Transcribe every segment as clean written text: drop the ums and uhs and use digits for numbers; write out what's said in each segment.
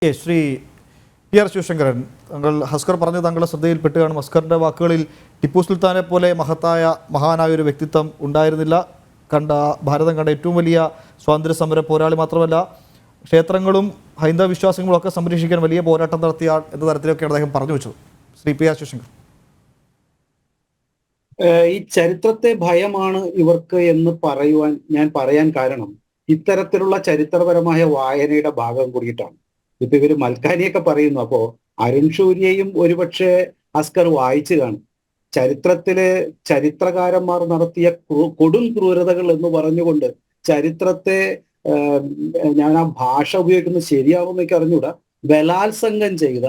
Shri P R Sivasankaran, താങ്കൾ ഹസ്കർ പറഞ്ഞത് താങ്കളുടെ ശ്രദ്ധയിൽപ്പെട്ട് കാണും. ഹസ്കറിൻ്റെ വാക്കുകളിൽ ടിപ്പു സുൽത്താനെ പോലെ മഹാനായ ഒരു വ്യക്തിത്വം ഉണ്ടായിരുന്നില്ല. ഭാരതം കണ്ട ഏറ്റവും വലിയ സ്വാതന്ത്ര്യ സമര പോരാളി മാത്രമല്ല, ക്ഷേത്രങ്ങളും ഹൈന്ദവ വിശ്വാസങ്ങളും ഒക്കെ സംരക്ഷിക്കാൻ വലിയ പോരാട്ടം നടത്തിയ എന്ന തരത്തിലൊക്കെയാണ് അദ്ദേഹം പറഞ്ഞു വെച്ചത്. ശ്രീ പി ആർ ശിവശങ്കർ, ഈ ചരിത്രത്തെ ഭയമാണ് ഇവർക്ക് എന്ന് ഞാൻ പറയാൻ കാരണം ഇത്തരത്തിലുള്ള ചരിത്രപരമായ വായനയുടെ ഭാഗം കൂടിയിട്ടാണ്. ഇപ്പൊ ഇവര് മൽക്കാനിയൊക്കെ പറയുന്നു. അപ്പോ അരുൺ ഷൂരിയെയും ഒരുപക്ഷെ അസ്കർ വായിച്ചു കാണും. ചരിത്രത്തിലെ ചരിത്രകാരന്മാർ നടത്തിയ കൊടും ക്രൂരതകൾ എന്ന് പറഞ്ഞുകൊണ്ട് ചരിത്രത്തെ ഞാൻ ആ ഭാഷ ഉപയോഗിക്കുന്നത് ശരിയാവുമെന്ന് എനിക്ക് അറിഞ്ഞൂടാ, ബലാത്സംഗം ചെയ്ത,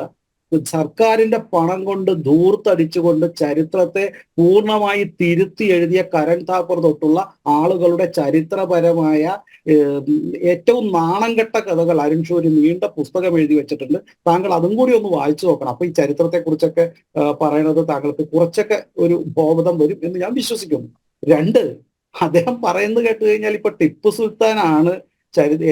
സർക്കാരിന്റെ പണം കൊണ്ട് ധൂർത്തടിച്ചുകൊണ്ട് ചരിത്രത്തെ പൂർണ്ണമായി തിരുത്തി എഴുതിയ കരൺ താപ്പർ തൊട്ടുള്ള ആളുകളുടെ ചരിത്രപരമായ ഏറ്റവും നാണം കെട്ട കഥകൾ അരുൺ ഷൂരി നീണ്ട പുസ്തകം എഴുതി വെച്ചിട്ടുണ്ട്. താങ്കൾ അതും കൂടി ഒന്ന് വായിച്ചു നോക്കണം. അപ്പൊ ഈ ചരിത്രത്തെ കുറിച്ചൊക്കെ പറയണത് താങ്കൾക്ക് കുറച്ചൊക്കെ ഒരു ബോധം വരും എന്ന് ഞാൻ വിശ്വസിക്കുന്നു. രണ്ട്, അദ്ദേഹം പറയുന്നത് കേട്ട് കഴിഞ്ഞാൽ ഇപ്പൊ ടിപ്പു സുൽത്താനാണ്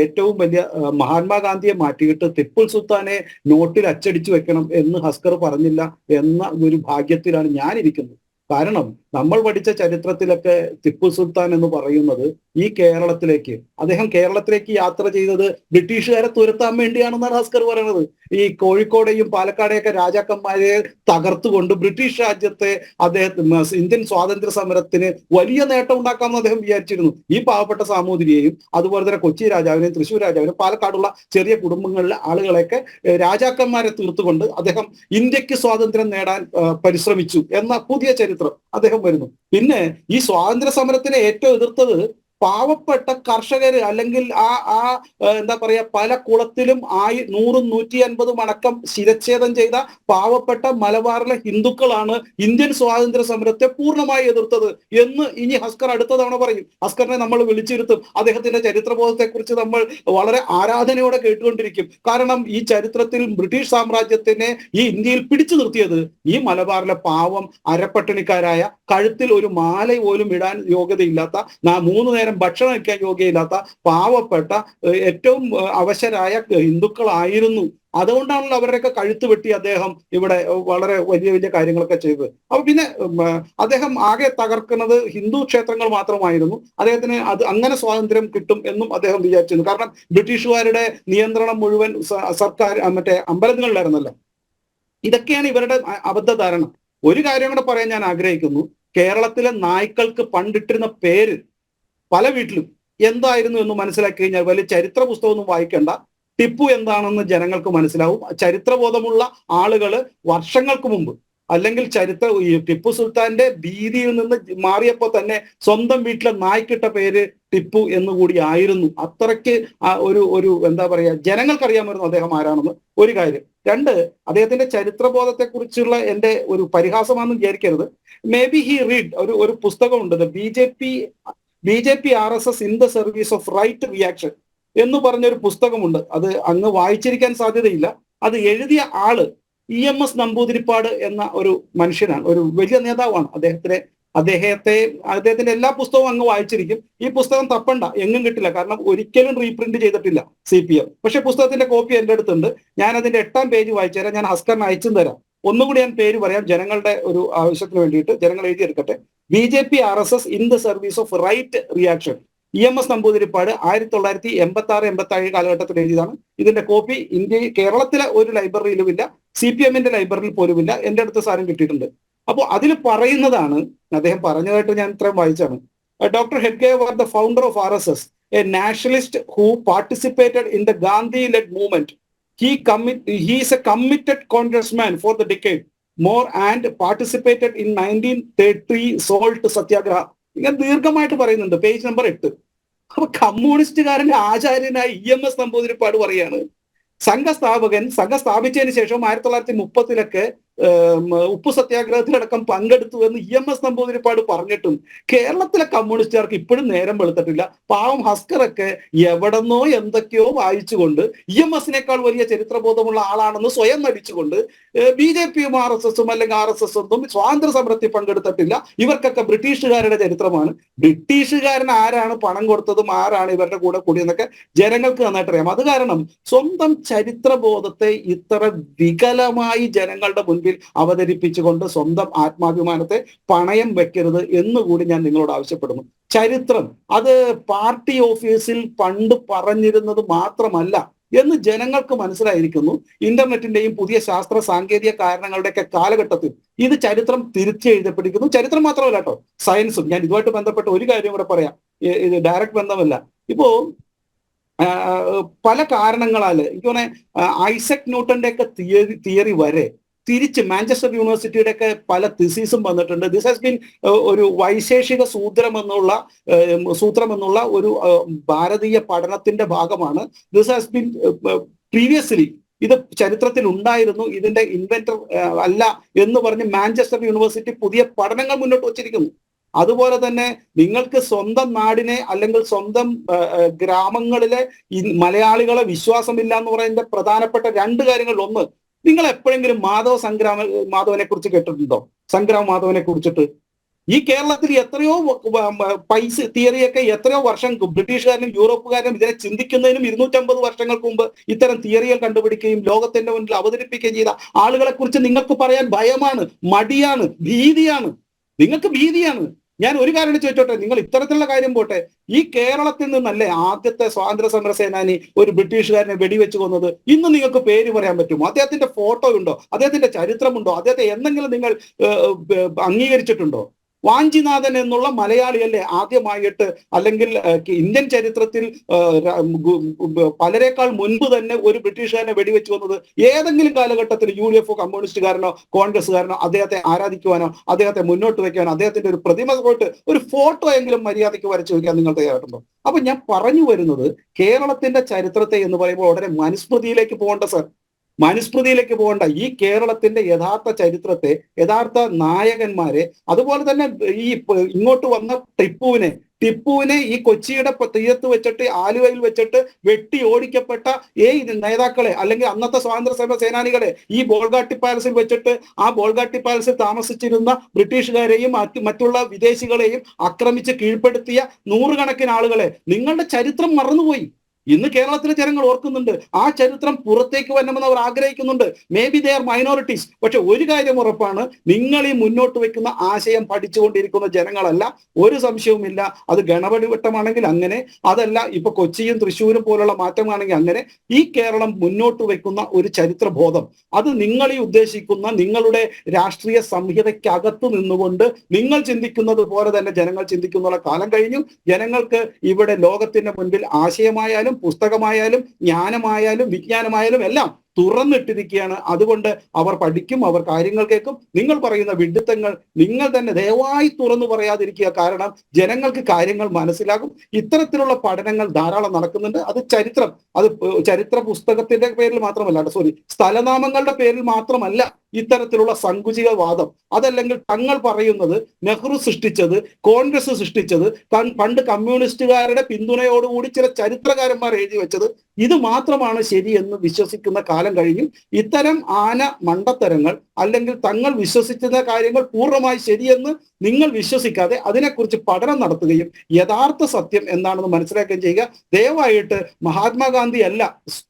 ഏറ്റവും വലിയ, മഹാത്മാഗാന്ധിയെ മാറ്റിയിട്ട് ടിപ്പു സുൽത്താനെ നോട്ടിൽ അച്ചടിച്ചു വെക്കണം എന്ന് ഹസ്കർ പറഞ്ഞില്ല എന്ന ഒരു ഭാഗ്യത്തിലാണ് ഞാൻ ഇരിക്കുന്നത്. കാരണം നമ്മൾ പഠിച്ച ചരിത്രത്തിലൊക്കെ ടിപ്പു സുൽത്താൻ എന്ന് പറയുന്നത് അദ്ദേഹം കേരളത്തിലേക്ക് യാത്ര ചെയ്തത് ബ്രിട്ടീഷുകാരെ തുരത്താൻ വേണ്ടിയാണെന്നാണ് ഹസ്കർ പറയുന്നത്. ഈ കോഴിക്കോടെയും പാലക്കാടെയൊക്കെ രാജാക്കന്മാരെ തകർത്തുകൊണ്ട് ബ്രിട്ടീഷ് രാജ്യത്തെ ഇന്ത്യൻ സ്വാതന്ത്ര്യ സമരത്തിന് വലിയ നേട്ടം ഉണ്ടാക്കാമെന്ന് അദ്ദേഹം വിചാരിച്ചിരുന്നു. ഈ പാവപ്പെട്ട സാമൂതിരിയെയും അതുപോലെ തന്നെ കൊച്ചി രാജാവിനെയും തൃശ്ശൂർ രാജാവിനെയും പാലക്കാടുള്ള ചെറിയ കുടുംബങ്ങളിലെ ആളുകളെയൊക്കെ രാജാക്കന്മാരെ തീർത്തുകൊണ്ട് അദ്ദേഹം ഇന്ത്യക്ക് സ്വാതന്ത്ര്യം നേടാൻ പരിശ്രമിച്ചു എന്ന പുതിയ ചരിത്രം അദ്ദേഹം വരുന്നു. പിന്നെ ഈ സ്വാതന്ത്ര്യ സമരത്തിനെ ഏറ്റവും എതിർത്തത് പാവപ്പെട്ട കർഷകര്, അല്ലെങ്കിൽ എന്താ പറയാ, പല കുളത്തിലും 100-150 അടക്കം ശിരച്ഛേദം ചെയ്ത പാവപ്പെട്ട മലബാറിലെ ഹിന്ദുക്കളാണ് ഇന്ത്യൻ സ്വാതന്ത്ര്യ സമരത്തെ പൂർണ്ണമായി എതിർത്തത് എന്ന് ഇനി ഹസ്കർ അടുത്ത തവണ പറയും. ഹസ്കറിനെ നമ്മൾ വിളിച്ചിരുത്തും. അദ്ദേഹത്തിന്റെ ചരിത്രബോധത്തെ കുറിച്ച് നമ്മൾ വളരെ ആരാധനയോടെ കേട്ടുകൊണ്ടിരിക്കും. കാരണം ഈ ചരിത്രത്തിൽ ബ്രിട്ടീഷ് സാമ്രാജ്യത്തിനെ ഈ ഇന്ത്യയിൽ പിടിച്ചു നിർത്തിയത് ഈ മലബാറിലെ പാവം അരപ്പട്ടിണിക്കാരായ, കഴുത്തിൽ ഒരു മാല പോലും ഇടാൻ യോഗ്യതയില്ലാത്ത, 3 നേരം ഭക്ഷണം കഴിക്കാൻ യോഗ്യയില്ലാത്ത പാവപ്പെട്ട ഏറ്റവും അവശരായ ഹിന്ദുക്കളായിരുന്നു. അതുകൊണ്ടാണല്ലോ അവരുടെയൊക്കെ കഴുത്ത് വെട്ടി അദ്ദേഹം ഇവിടെ വളരെ വലിയ വലിയ കാര്യങ്ങളൊക്കെ ചെയ്തത്. അപ്പൊ പിന്നെ അദ്ദേഹം ആകെ തകർക്കുന്നത് ഹിന്ദു ക്ഷേത്രങ്ങൾ മാത്രമായിരുന്നു. അദ്ദേഹത്തിന് അങ്ങനെ സ്വാതന്ത്ര്യം കിട്ടും എന്നും അദ്ദേഹം വിചാരിച്ചിരുന്നു. കാരണം ബ്രിട്ടീഷുകാരുടെ നിയന്ത്രണം മുഴുവൻ സർക്കാർ അമ്പലങ്ങളിലായിരുന്നല്ലോ. ഇതൊക്കെയാണ് ഇവരുടെ അബദ്ധധാരണ. ഒരു കാര്യം കൂടെ പറയാൻ ഞാൻ ആഗ്രഹിക്കുന്നു. കേരളത്തിലെ നായ്ക്കൾക്ക് പണ്ടിട്ടിരുന്ന പേര് പല വീട്ടിലും എന്തായിരുന്നു എന്ന് മനസ്സിലാക്കി കഴിഞ്ഞാൽ വലിയ ചരിത്ര പുസ്തകമൊന്നും വായിക്കേണ്ട, ടിപ്പു എന്താണെന്ന് ജനങ്ങൾക്ക് മനസ്സിലാവും. ചരിത്രബോധമുള്ള ആളുകൾ വർഷങ്ങൾക്ക് മുമ്പ്, അല്ലെങ്കിൽ ടിപ്പു സുൽത്താന്റെ ഭീതിയിൽ നിന്ന് മാറിയപ്പോൾ തന്നെ സ്വന്തം വീട്ടിലെ നായ്ക്കിട്ട പേര് ടിപ്പു എന്നുകൂടി ആയിരുന്നു. അത്രയ്ക്ക് ഒരു എന്താ പറയാ, ജനങ്ങൾക്കറിയാമായിരുന്നു അദ്ദേഹം ആരാണെന്ന്. ഒരു കാര്യം. രണ്ട്, അദ്ദേഹത്തിന്റെ ചരിത്രബോധത്തെ കുറിച്ചുള്ള എന്റെ ഒരു പരിഹാസമാണെന്ന് വിചാരിക്കരുത്. മേ ബി ഹി റീഡ് ഒരു പുസ്തകമുണ്ട്, BJP RSS in the service of right reaction എന്ന് പറഞ്ഞൊരു പുസ്തകമുണ്ട്. അത് അങ്ങ് വായിച്ചിരിക്കാൻ സാധ്യതയില്ല. അത് എഴുതിയ ആള് EMS നമ്പൂതിരിപ്പാട് എന്ന ഒരു മനുഷ്യനാണ്, ഒരു വലിയ നേതാവാണ്. അദ്ദേഹത്തിന്റെ എല്ലാ പുസ്തകവും അങ്ങ് വായിച്ചിരിക്കും. ഈ പുസ്തകം തപ്പണ്ട, എങ്ങും കിട്ടില്ല. കാരണം ഒരിക്കലും റീപ്രിന്റ് ചെയ്തിട്ടില്ല CPM. പക്ഷെ പുസ്തകത്തിന്റെ കോപ്പി എൻ്റെ അടുത്തുണ്ട്. ഞാൻ അതിന്റെ 8ാം പേജ് വായിച്ചു തരാം. ഞാൻ ഹസ്കറിന് അയച്ചും തരാം. ഒന്നുകൂടി ഞാൻ പേര് പറയാം, ജനങ്ങളുടെ ഒരു ആവശ്യത്തിന് വേണ്ടിയിട്ട് ജനങ്ങൾ എഴുതിയെടുക്കട്ടെ. BJP RSS in the service of right reaction, EMS Namboodiripad 1986-87 കാലഘട്ടത്തിൽ എഴുതിയതാണ്. ഇതിന്റെ കോപ്പി കേരളത്തിലെ ഒരു ലൈബ്രറിയിലും ഇല്ല, CPM-ന്റെ ലൈബ്രറിയിൽ പോലും ഇല്ല. എൻ്റെ അടുത്ത് സാധനം കിട്ടിയിട്ടുണ്ട്. അപ്പോൾ അതിൽ പറയുന്നതാണ്, അദ്ദേഹം പറഞ്ഞതായിട്ട് ഞാൻ ഇത്രയും വായിച്ചാണ്. Doctor Hedgewar the founder of RSS, a nationalist who participated in the Gandhi led movement. He is a committed congressman for the decade more and participated in 1930 salt satyagraha. ഇങ്ങനെ ദീർഘമായിട്ട് പറയുന്നുണ്ട്. Page number 8. അപ്പൊ കമ്മ്യൂണിസ്റ്റുകാരന്റെ ആചാര്യനായ EMS നമ്പൂതിരിപ്പാട് പറയാണ്, സംഘം സ്ഥാപിച്ചതിന് ശേഷം 1930-ലൊക്കെ ഉപ്പു സത്യാഗ്രഹത്തിലടക്കം പങ്കെടുത്തു എന്ന് EMS നമ്പൂതിരിപ്പാട് പറഞ്ഞിട്ടും കേരളത്തിലെ കമ്മ്യൂണിസ്റ്റുകാർക്ക് ഇപ്പോഴും നേരം വെളുത്തിട്ടില്ല. പാവം ഹസ്കറൊക്കെ എവിടെന്നോ എന്തൊക്കെയോ വായിച്ചുകൊണ്ട് EMSനേക്കാൾ വലിയ ചരിത്രബോധമുള്ള ആളാണെന്ന് സ്വയം നടിച്ചുകൊണ്ട് BJPയും RSSും അല്ലെങ്കിൽ RSS ഒന്നും സ്വാതന്ത്ര്യ സമരത്തിൽ പങ്കെടുത്തിട്ടില്ല, ഇവർക്കൊക്കെ ബ്രിട്ടീഷുകാരുടെ ചരിത്രമാണ്, ബ്രിട്ടീഷുകാരൻ ആരാണ് പണം കൊടുത്തതും ആരാണ് ഇവരുടെ കൂടെ കൂടിയെന്നൊക്കെ ജനങ്ങൾക്ക് നന്നായിട്ട് അറിയാം. അത് കാരണം സ്വന്തം ചരിത്രബോധത്തെ ഇത്ര വികലമായി ജനങ്ങളുടെ മുൻപിൽ അവതരിപ്പിച്ചുകൊണ്ട് സ്വന്തം ആത്മാഭിമാനത്തെ പണയം വെക്കരുത് എന്നുകൂടി ഞാൻ നിങ്ങളോട് ആവശ്യപ്പെടുന്നു. ചരിത്രം അത് പാർട്ടി ഓഫീസിൽ പണ്ട് പറഞ്ഞിരുന്നത് മാത്രമല്ല എന്ന് ജനങ്ങൾക്ക് മനസ്സിലായിരിക്കുന്നു. ഇന്റർനെറ്റിന്റെയും പുതിയ ശാസ്ത്ര സാങ്കേതിക കാരണങ്ങളുടെയൊക്കെ കാലഘട്ടത്തിൽ ഇത് ചരിത്രം തിരിച്ചെഴുതപ്പെട്ടിരിക്കുന്നു. ചരിത്രം മാത്രമല്ല കേട്ടോ, സയൻസും. ഞാൻ ഇതുമായിട്ട് ബന്ധപ്പെട്ട ഒരു കാര്യം കൂടെ പറയാം, ഇത് ഡയറക്റ്റ് ബന്ധമല്ല. ഇപ്പോ പല കാരണങ്ങളാൽ എനിക്ക് തോന്നുന്നത് ഐസക് ന്യൂട്ടന്റെ ഒക്കെ തിയറി വരെ തിരിച്ച് മാഞ്ചസ്റ്റർ യൂണിവേഴ്സിറ്റിയുടെ ഒക്കെ പല തിസീസും വന്നിട്ടുണ്ട്. ദിസ് ഹാസ് ബീൻ ഒരു വൈശേഷിക സൂത്രം എന്നുള്ള ഒരു ഭാരതീയ പഠനത്തിന്റെ ഭാഗമാണ്. ദിസ് ഹാസ് ബീൻ പ്രീവിയസ്ലി, ഇത് ചരിത്രത്തിൽ ഉണ്ടായിരുന്നു, ഇതിന്റെ ഇൻവെന്റർ അല്ല എന്ന് പറഞ്ഞ് മാഞ്ചസ്റ്റർ യൂണിവേഴ്സിറ്റി പുതിയ പഠനങ്ങൾ മുന്നോട്ട് വച്ചിരിക്കുന്നു. അതുപോലെ തന്നെ നിങ്ങൾക്ക് സ്വന്തം നാടിനെ അല്ലെങ്കിൽ സ്വന്തം ഗ്രാമങ്ങളിലെ മലയാളികളെ വിശ്വാസമില്ല എന്ന് പറയുന്നതിന്റെ പ്രധാനപ്പെട്ട രണ്ട് കാര്യങ്ങളിൽ ഒന്ന്, നിങ്ങൾ എപ്പോഴെങ്കിലും മാധവനെ കുറിച്ച് കേട്ടിട്ടുണ്ടോ? സംഗ്രാമ മാധവനെ കുറിച്ചിട്ട് ഈ കേരളത്തിൽ എത്രയോ പൈസ തിയറിയൊക്കെ എത്രയോ വർഷം ബ്രിട്ടീഷുകാരനും യൂറോപ്പുകാരനും ഇതിനെ ചിന്തിക്കുന്നതിനും 250 വർഷങ്ങൾക്ക് മുമ്പ് ഇത്തരം തിയറികൾ കണ്ടുപിടിക്കുകയും ലോകത്തിന്റെ മുന്നിൽ അവതരിപ്പിക്കുകയും ചെയ്ത ആളുകളെ കുറിച്ച് നിങ്ങൾക്ക് പറയാൻ ഭയമാണ്, മടിയാണ്, ഭീതിയാണ്. നിങ്ങൾക്ക് ഭീതിയാണ്. ഞാൻ ഒരു കാര്യം ചോദിച്ചോട്ടെ, നിങ്ങൾ ഇത്തരത്തിലുള്ള കാര്യം പോട്ടെ, ഈ കേരളത്തിൽ നിന്നല്ലേ ആദ്യത്തെ സ്വാതന്ത്ര്യ സമര സേനാനി ഒരു ബ്രിട്ടീഷുകാരനെ വെടിവെച്ച് കൊന്നത്? ഇന്ന് നിങ്ങൾക്ക് പേര് പറയാൻ പറ്റുമോ? അദ്ദേഹത്തിന്റെ ഫോട്ടോ ഉണ്ടോ? അദ്ദേഹത്തിന്റെ ചരിത്രമുണ്ടോ? അദ്ദേഹത്തെ എന്തെങ്കിലും നിങ്ങൾ അംഗീകരിച്ചിട്ടുണ്ടോ? വാഞ്ചിനാഥൻ എന്നുള്ള മലയാളിയല്ലേ ആദ്യമായിട്ട്, അല്ലെങ്കിൽ ഇന്ത്യൻ ചരിത്രത്തിൽ പലരെക്കാൾ മുൻപ് തന്നെ ഒരു ബ്രിട്ടീഷുകാരനെ വെടിവെച്ച് വന്നത്? ഏതെങ്കിലും കാലഘട്ടത്തിൽ UDF കമ്മ്യൂണിസ്റ്റുകാരനോ കോൺഗ്രസ്സുകാരനോ അദ്ദേഹത്തെ ആരാധിക്കുവാനോ അദ്ദേഹത്തെ മുന്നോട്ട് വയ്ക്കാനോ അദ്ദേഹത്തിന്റെ ഒരു പ്രതിമ പോയിട്ട് ഒരു ഫോട്ടോ എങ്കിലും മര്യാദയ്ക്ക് വരച്ചു വയ്ക്കാൻ നിങ്ങൾ തയ്യാറുണ്ടോ? അപ്പൊ ഞാൻ പറഞ്ഞു വരുന്നത്, കേരളത്തിന്റെ ചരിത്രത്തെ എന്ന് പറയുമ്പോൾ ഉടനെ മനുസ്മൃതിയിലേക്ക് പോകേണ്ട സർ, മനുസ്മൃതിയിലേക്ക് പോകേണ്ട. ഈ കേരളത്തിന്റെ യഥാർത്ഥ ചരിത്രത്തെ, യഥാർത്ഥ നായകന്മാരെ, അതുപോലെ തന്നെ ഈ ഇങ്ങോട്ട് വന്ന ടിപ്പുവിനെ ഈ കൊച്ചിയുടെ തീരത്ത് വെച്ചിട്ട് ആലുവയിൽ വെച്ചിട്ട് വെട്ടി ഓടിക്കപ്പെട്ട നേതാക്കളെ അല്ലെങ്കിൽ അന്നത്തെ സ്വാതന്ത്ര്യ സമര സേനാനികളെ ഈ ബോൾഗാട്ടി പാലസിൽ വെച്ചിട്ട് ആ ബോൾഗാട്ടി പാലസിൽ താമസിച്ചിരുന്ന ബ്രിട്ടീഷുകാരെയും മറ്റുള്ള വിദേശികളെയും ആക്രമിച്ച് കീഴ്പ്പെടുത്തിയ നൂറുകണക്കിന് ആളുകളെ നിങ്ങളുടെ ചരിത്രം മറന്നുപോയി. ഇന്ന് കേരളത്തിലെ ജനങ്ങൾ ഓർക്കുന്നുണ്ട്, ആ ചരിത്രം പുറത്തേക്ക് വരണമെന്ന് അവർ ആഗ്രഹിക്കുന്നുണ്ട്. May be they are minorities. പക്ഷെ ഒരു കാര്യം ഉറപ്പാണ്, നിങ്ങൾ ഈ മുന്നോട്ട് വെക്കുന്ന ആശയം പഠിച്ചുകൊണ്ടിരിക്കുന്ന ജനങ്ങളല്ല, ഒരു സംശയവുമില്ല. അത് ഗണപതി വട്ടമാണെങ്കിൽ അങ്ങനെ, അതല്ല ഇപ്പൊ കൊച്ചിയും തൃശ്ശൂരും പോലുള്ള മാറ്റമാണെങ്കിൽ അങ്ങനെ. ഈ കേരളം മുന്നോട്ട് വെക്കുന്ന ഒരു ചരിത്രബോധം, അത് നിങ്ങൾ ഈ ഉദ്ദേശിക്കുന്ന നിങ്ങളുടെ രാഷ്ട്രീയ സംഹിതയ്ക്കകത്ത് നിന്നുകൊണ്ട് നിങ്ങൾ ചിന്തിക്കുന്നത് പോലെ തന്നെ ജനങ്ങൾ ചിന്തിക്കുന്ന കാലം കഴിഞ്ഞു. ജനങ്ങൾക്ക് ഇവിടെ ലോകത്തിന്റെ മുൻപിൽ ആശയമായാലും പുസ്തകമായാലും ജ്ഞാനമായാലും വിജ്ഞാനമായാലും എല്ലാം തുറന്നിട്ടിരിക്കുകയാണ്. അതുകൊണ്ട് അവർ പഠിക്കും, അവർ കാര്യങ്ങൾ കേൾക്കും. നിങ്ങൾ പറയുന്ന വിഡ്ഢിത്തങ്ങൾ നിങ്ങൾ തന്നെ ദയവായി തുറന്നു പറയാതിരിക്കുക. കാരണം ജനങ്ങൾക്ക് കാര്യങ്ങൾ മനസ്സിലാകും. ഇത്തരത്തിലുള്ള പഠനങ്ങൾ ധാരാളം നടക്കുന്നുണ്ട്. അത് ചരിത്ര പുസ്തകത്തിന്റെ പേരിൽ മാത്രമല്ല, സ്ഥലനാമങ്ങളുടെ പേരിൽ മാത്രമല്ല ഇത്തരത്തിലുള്ള സങ്കുചിത വാദം. അതല്ലെങ്കിൽ തങ്ങൾ പറയുന്നത് നെഹ്റു സൃഷ്ടിച്ചത്, കോൺഗ്രസ് സൃഷ്ടിച്ചത്, പണ്ട് കമ്മ്യൂണിസ്റ്റുകാരുടെ പിന്തുണയോടുകൂടി ചില ചരിത്രകാരന്മാർ എഴുതി വെച്ചത്, ഇത് മാത്രമാണ് ശരി എന്ന് വിശ്വസിക്കുന്ന കാലം കഴിഞ്ഞു. ഇത്തരം മണ്ടത്തരങ്ങൾ അല്ലെങ്കിൽ തങ്ങൾ വിശ്വസിക്കുന്ന കാര്യങ്ങൾ പൂർണ്ണമായി ശരിയെന്ന് നിങ്ങൾ വിശ്വസിക്കാതെ അതിനെക്കുറിച്ച് പഠനം നടത്തുകയും യഥാർത്ഥ സത്യം എന്താണെന്ന് മനസ്സിലാക്കുകയും ചെയ്യുക. ദയവായിട്ട് മഹാത്മാഗാന്ധി അല്ല,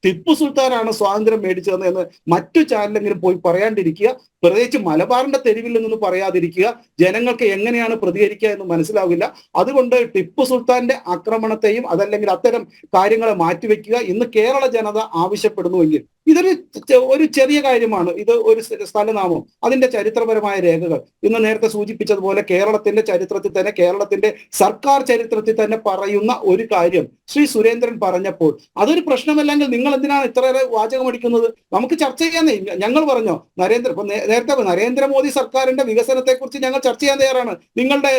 ടിപ്പു സുൽത്താനാണ് സ്വാതന്ത്ര്യം മേടിച്ചതെന്ന് എന്ന് മറ്റു ചാനലെങ്കിലും പോയി പറയാണ്ടിരിക്കുക. പ്രത്യേകിച്ച് മലബാറിന്റെ തെരുവിൽ നിന്ന് പറയാതിരിക്കുക. ജനങ്ങൾക്ക് എങ്ങനെയാണ് പ്രതികരിക്കുക എന്ന് മനസ്സിലാവില്ല. അതുകൊണ്ട് ടിപ്പു സുൽത്താന്റെ ആക്രമണത്തെയും അതല്ലെങ്കിൽ അത്തരം കാര്യങ്ങളെ മാറ്റിവെക്കുക. ഇന്ന് കേരള ജനത ആവശ്യപ്പെടുന്നുവെങ്കിൽ ഒരു ചെറിയ കാര്യമാണ്. ഇത് ഒരു സ്ഥലനാമം, അതിന്റെ ചരിത്രപരമായ രേഖകൾ ഇന്ന് നേരത്തെ സൂചിപ്പിച്ചതുപോലെ കേരളത്തിന്റെ ചരിത്രത്തിൽ തന്നെ, കേരളത്തിന്റെ സർക്കാർ ചരിത്രത്തിൽ തന്നെ പറയുന്ന ഒരു കാര്യം ശ്രീ സുരേന്ദ്രൻ പറഞ്ഞപ്പോൾ അതൊരു പ്രശ്നമല്ലെങ്കിൽ നിങ്ങൾ എന്തിനാണ് ഇത്രയേറെ വാചകമടിക്കുന്നത്? നമുക്ക് ചർച്ച ചെയ്യാന്നേ. ഞങ്ങൾ പറഞ്ഞോ നേരത്തെ നരേന്ദ്രമോദി സർക്കാരിന്റെ വികസനത്തെ കുറിച്ച് ഞങ്ങൾ ചർച്ച ചെയ്യാൻ തയ്യാറാണ്. നിങ്ങളുടെ